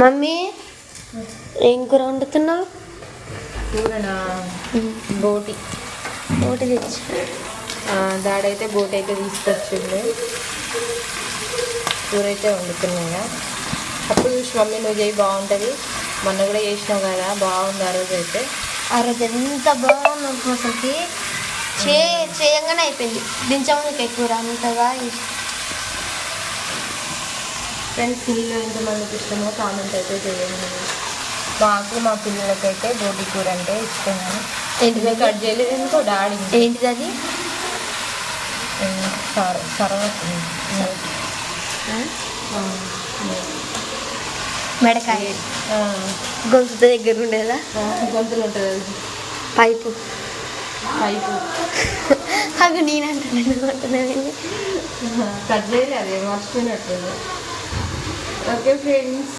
Mummy ఏం కూర వండుతున్నావు? కూరనా? బోటి. బోటి తెచ్చి దాడైతే బోటి అయితే తీసుకొచ్చింది. కూర అయితే వండుతున్నాయా? అప్పుడు చూసి మమ్మీ నువ్వు చేయి బాగుంటుంది, మొన్న కూడా చేసినావు కదా, బాగుంది ఆ రోజు అయితే. ఆ రోజు ఎంత బాగుంది అసలుకి, చేయంగానే అయిపోయింది. దించడానికి కూర అంతగా ఫ్రెండ్స్, నీళ్ళు ఎంతమందికి ఇష్టమో కామెంట్ అయితే చేయండి. మాకు మా పిల్లలకైతే బోటి కూర అంటే ఇష్టం. ఏంటిది కట్ చేయలేదు ఎందుకో డాడీ. ఏంటిది అది? మెడకాయ గొంతు దగ్గర ఉండేదా? గొంతులు ఉంటుంది అది, పైపు. అవి నేనంటున్నాను. కట్ చేయలేదు, అది మర్చిపోయినట్టుంది. Okay friends.